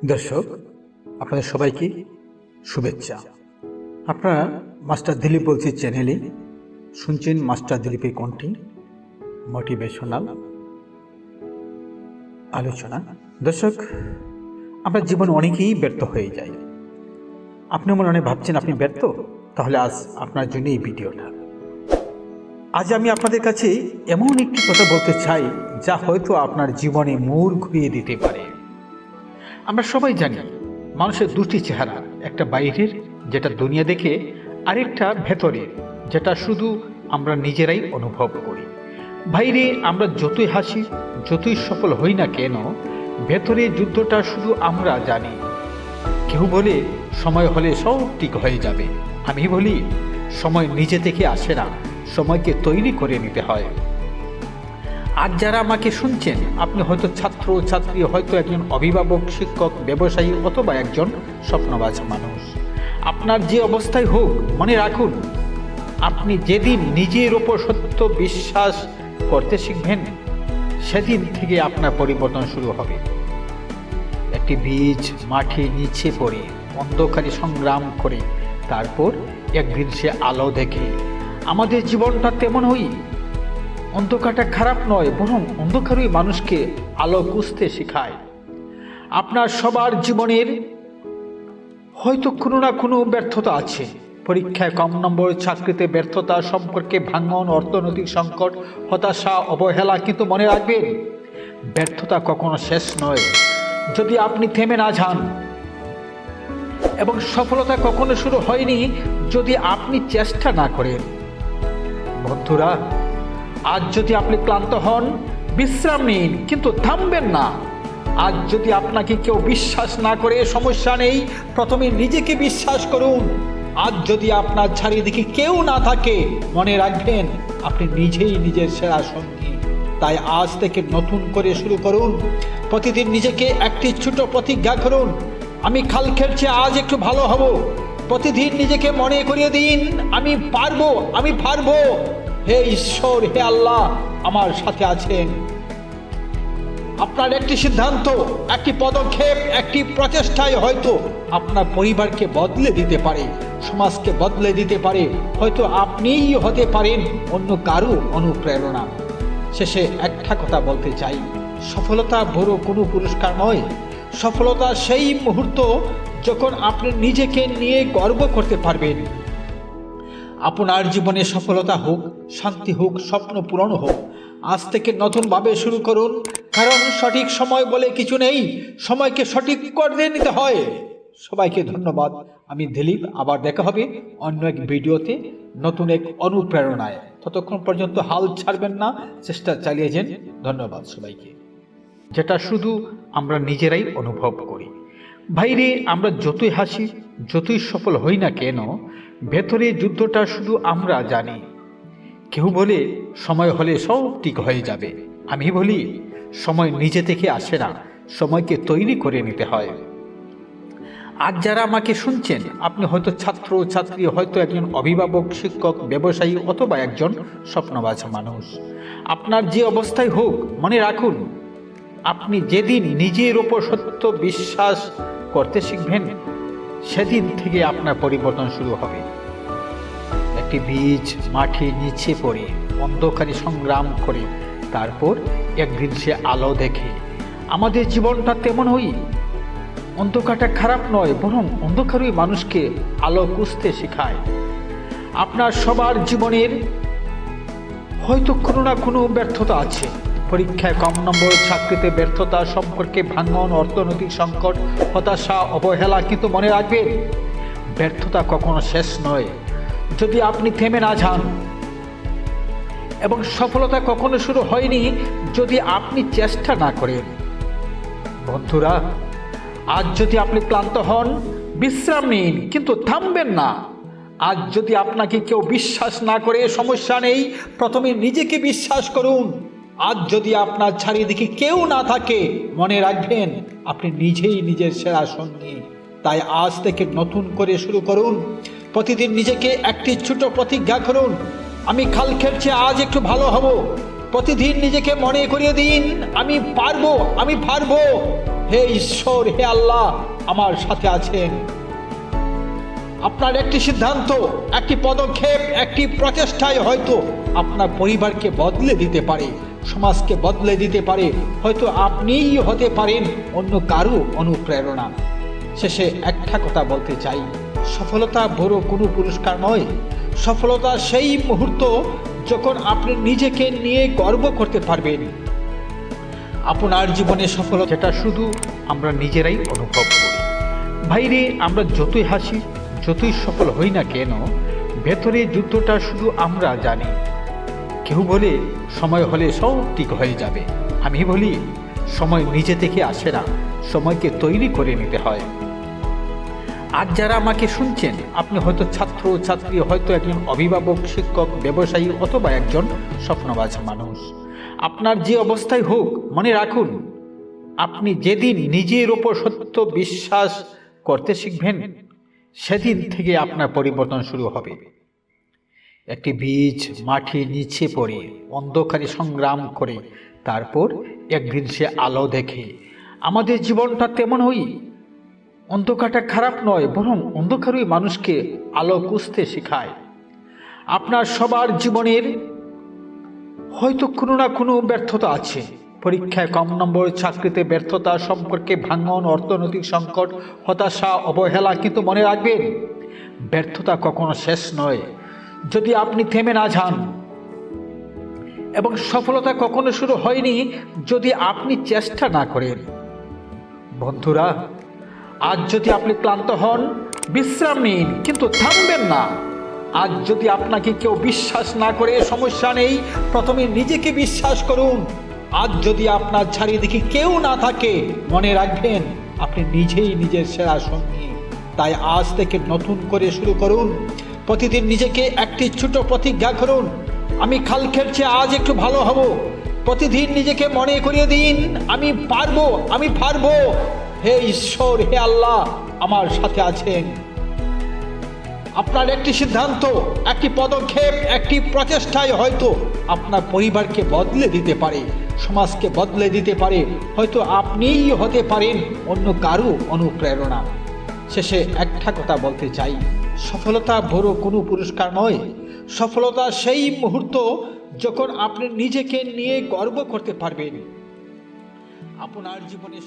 দর্শক, আপনাদের সবাইকে শুভেচ্ছা। আপনারা মাস্টার দিলীপ বলছি চ্যানেলে শুনছেন মাস্টার দিলীপের কণ্ঠে মোটিভেশনাল আলোচনা। দর্শক, আপনার জীবনে অনেকেই ব্যর্থ হয়ে যায়। আপনি মনে মনে ভাবছেন আপনি ব্যর্থ, তাহলে আজ আপনার জন্য এই ভিডিওটা। আজ আমি আপনাদের কাছে এমন একটি কথা বলতে চাই যা হয়তো আপনার জীবনে মোড় ঘুরিয়ে দিতে পারে। আমরা সবাই জানি মানুষের দুটি চেহারা, একটা বাইরের যেটা দুনিয়া দেখে, আরেকটা ভেতরের যেটা শুধু আমরা নিজেরাই অনুভব করি। বাইরে আমরা যতই হাসি, যতই সফল হই না কেন, ভেতরে যুদ্ধটা শুধু আমরা জানি। কেউ বলে সময় হলে সব ঠিক হয়ে যাবে, আমি বলি সময় নিজে থেকে আসে না, সময়কে তৈরি করে নিতে হয়। আজ যারা আমাকে শুনছেন, আপনি হয়তো ছাত্র ছাত্রী, হয়তো একজন অভিভাবক, শিক্ষক, ব্যবসায়ী অথবা একজন স্বপ্নবাজ মানুষ। আপনার যে অবস্থায় হোক, মনে রাখুন আপনি যেদিন নিজের ওপর সত্য বিশ্বাস করতে শিখবেন, সেদিন থেকে আপনার পরিবর্তন শুরু হবে। একটি বীজ মাঠে নিচে পড়ে অন্ধকারে সংগ্রাম করে তারপর একদিন সে আলো দেখে। আমাদের জীবনটা তেমনই। অন্ধকারটা খারাপ নয়, বরং অন্ধকারই মানুষকে আলো খুঁজতে শেখায়। আপনার সবার জীবনের হয়তো কোনো না কোনো ব্যর্থতা আছে। পরীক্ষায় কম নম্বর, চাকরিতে ব্যর্থতা, সম্পর্কে ভাঙন, অর্থনৈতিক সংকট, হতাশা, অবহেলা। কিন্তু মনে রাখবেন, ব্যর্থতা কখনো শেষ নয় যদি আপনি থেমে না যান, এবং সফলতা কখনো শুরু হয়নি যদি আপনি চেষ্টা না করেন। বন্ধুরা, আজ যদি আপনি ক্লান্ত হন, বিশ্রাম নিন, কিন্তু থামবেন না। আজ যদি আপনাকে কেউ বিশ্বাস না করে, সমস্যা নেই, প্রথমে নিজেকে বিশ্বাস করুন। আজ যদি আপনার চারিদিকে কেউ না থাকে, মনে রাখবেন আপনি নিজেই নিজের সেরা সঙ্গী। তাই আজ থেকে নতুন করে শুরু করুন। প্রতিদিন নিজেকে একটি ছোট প্রতিজ্ঞা করুন, আমি কাল খেলছি, আজ একটু ভালো হব। প্রতিদিন নিজেকে মনে করিয়ে দিন, আমি পারবো, আমি পারবো। হে ঈশ্বর, হে আল্লাহ আমার সাথে আছেন। আপনার একটি সিদ্ধান্ত, একটি পদক্ষেপ, একটি প্রচেষ্টায় হয়তো আপনার পরিবারকে বদলে দিতে পারে, সমাজকে বদলে দিতে পারে। হয়তো আপনিই হতে পারেন অন্য কারো অনুপ্রেরণা। শেষে একটা কথা বলতে চাই, সফলতা বড় কোনো পুরস্কার নয়। সফলতা সেই মুহূর্ত যখন আপনি নিজেকে নিয়ে গর্ব করতে পারবেন। আপনার জীবনে সফলতা হোক, শান্তি হোক, স্বপ্ন পূরণ হোক, আজ থেকে নতুনভাবে শুরু করুন। কারণ সঠিক সময় বলে কিছু নেই, সময়কে সঠিক করে নিতে হয়। সবাইকে ধন্যবাদ। আমি দিলীপ, আবার দেখা হবে অন্য এক ভিডিওতে নতুন এক অনুপ্রেরণায়। ততক্ষণ পর্যন্ত হাল ছাড়বেন না, চেষ্টা চালিয়ে যান। ধন্যবাদ সবাইকে। যেটা শুধু আমরা নিজেরাই অনুভব করি। বাইরে আমরা যতই হাসি, যতই সফল হই না কেন, ভেতরে যুদ্ধটা শুধু আমরা জানি। কেউ বলে সময় হলে সব ঠিক হয়ে যাবে, আমি বলি সময় নিজে থেকে আসে না, সময়কে তৈরি করে নিতে হয়। আজ যারা আমাকে শুনছেন, আপনি হয়তো ছাত্র ছাত্রী, হয়তো একজন অভিভাবক, শিক্ষক, ব্যবসায়ী অথবা একজন স্বপ্নবাজ মানুষ। আপনার যে অবস্থায় হোক, মনে রাখুন আপনি যেদিন নিজের ওপর সত্য বিশ্বাস করতে শিখবেন, সেদিন থেকে আপনার পরিবর্তন শুরু হবে। একটি বীজ মাঠে নিচে পড়ে অন্ধকারে সংগ্রাম করে তারপর একদিন সে আলো দেখে। আমাদের জীবনটা তেমনই। অন্ধকারটা খারাপ নয়, বরং অন্ধকারই মানুষকে আলো খুঁজতে শেখায়। আপনার সবার জীবনের হয়তো কোনো না কোনো ব্যর্থতা আছে। পরীক্ষায় কম নম্বর, চাকরিতে ব্যর্থতা, সম্পর্কে ভাঙন, অর্থনৈতিক সংকট, হতাশা, অবহেলা। কিন্তু মনে রাখবেন, ব্যর্থতা কখনো শেষ নয় যদি আপনি থেমে না যান, এবং সফলতা কখনো শুরু হয়নি যদি আপনি চেষ্টা না করেন। বন্ধুরা, আজ যদি আপনি ক্লান্ত হন, বিশ্রাম নিন, কিন্তু থামবেন না। আজ যদি আপনাকে কেউ বিশ্বাস না করে, সমস্যা নেই, প্রথমে নিজেকে বিশ্বাস করুন। আজ যদি আপনার চারিদিকে কেউ না থাকে, মনে রাখবেন আপনি নিজেই নিজের সেরা সঙ্গী। তাই আজ থেকে নতুন করে শুরু করুন। প্রতিদিন নিজেকে একটি ছোট প্রতিজ্ঞা করুন, আমি কাল খেলছি, আজ একটু ভালো হব। প্রতিদিন নিজেকে মনে করিয়ে দিন, আমি পারবো, আমি পারবো। হে ঈশ্বর, হে আল্লাহ আমার সাথে আছেন। আপনার একটি সিদ্ধান্ত, একটি পদক্ষেপ, একটি প্রচেষ্টায় হয়তো আপনার পরিবারকে বদলে দিতে পারে, সমাজকে বদলে দিতে পারে। হয়তো আপনিই হতে পারেন অন্য কারো অনুপ্রেরণা। শেষে একটা কথা বলতে চাই, সফলতা বড় কোনো পুরস্কার নয়। সফলতা সেই মুহূর্ত যখন আপনি নিজেকে নিয়ে গর্ব করতে পারবেন। আপনার জীবনে সফলতা যেটা শুধু আমরা নিজেরাই অনুভব করি। বাইরে আমরা যতই হাসি, যতই সফল হই না কেন, ভেতরে যুদ্ধটা শুধু আমরা জানি। কেউ বলে সময় হলে সব ঠিক হয়ে যাবে, আমি বলি সময় নিজে থেকে আসে না, সময়কে তৈরি করে নিতে হয়। আজ যারা আমাকে শুনছেন, আপনি হয়তো ছাত্র ছাত্রী, হয়তো একজন অভিভাবক, শিক্ষক, ব্যবসায়ী অথবা একজন স্বপ্নবাজ মানুষ। আপনার যে অবস্থায় হোক, মনে রাখুন, আপনি যেদিন নিজের ওপর সত্য বিশ্বাস করতে শিখবেন, সেদিন থেকে আপনার পরিবর্তন শুরু হবে। একটি বীজ মাটির নিচে পড়ে অন্ধকারে সংগ্রাম করে তারপর একদিন সে আলো দেখে। আমাদের জীবনটা তেমনই। অন্ধকারটা খারাপ নয়, বরং অন্ধকারই মানুষকে আলো খুঁজতে শেখায়। আপনার সবার জীবনের হয়তো কোনো না কোনো ব্যর্থতা আছে। পরীক্ষায় কম নম্বর, চাকরিতে ব্যর্থতা, সম্পর্কে ভাঙন, অর্থনৈতিক সংকট, হতাশা, অবহেলা। কিন্তু মনে রাখবেন, ব্যর্থতা কখনো শেষ নয় যদি আপনি থেমে না যান, এবং সফলতা কখনো শুরু হয়নি যদি আপনি চেষ্টা না করেন। বন্ধুরা, আজ যদি আপনি ক্লান্ত হন, বিশ্রাম নিন, কিন্তু থামবেন না। আজ যদি আপনাকে কেউ বিশ্বাস না করে, সমস্যা নেই, প্রথমে নিজেকে বিশ্বাস করুন। আজ যদি আপনার চারিদিকে কেউ না থাকে, মনে রাখবেন আপনি নিজেই নিজের সেরা সঙ্গী। তাই আজ থেকে নতুন করে শুরু করুন। প্রতিদিন নিজেকে একটি ছোট প্রতিজ্ঞা করুন, আমি কালকের চেয়ে আজ একটু ভালো হব। প্রতিদিন নিজেকে মনে করিয়ে দিন, আমি পারবো, আমি পারবো। হে ঈশ্বর, হে আল্লাহ আমার সাথে আছেন। আপনার একটি সিদ্ধান্ত, একটি পদক্ষেপ, একটি প্রচেষ্টায় হয়তো আপনার পরিবারকে বদলে দিতে পারে, সমাজকে বদলে দিতে পারে। হয়তো আপনিই হতে পারেন অন্য কারো অনুপ্রেরণা। শেষে একটা কথা বলতে চাই, সফলতা বড় কোনো পুরস্কার নয়। সফলতা সেই মুহূর্ত যখন আপনি নিজেকে নিয়ে গর্ব করতে পারবেন। আপনার জীবনে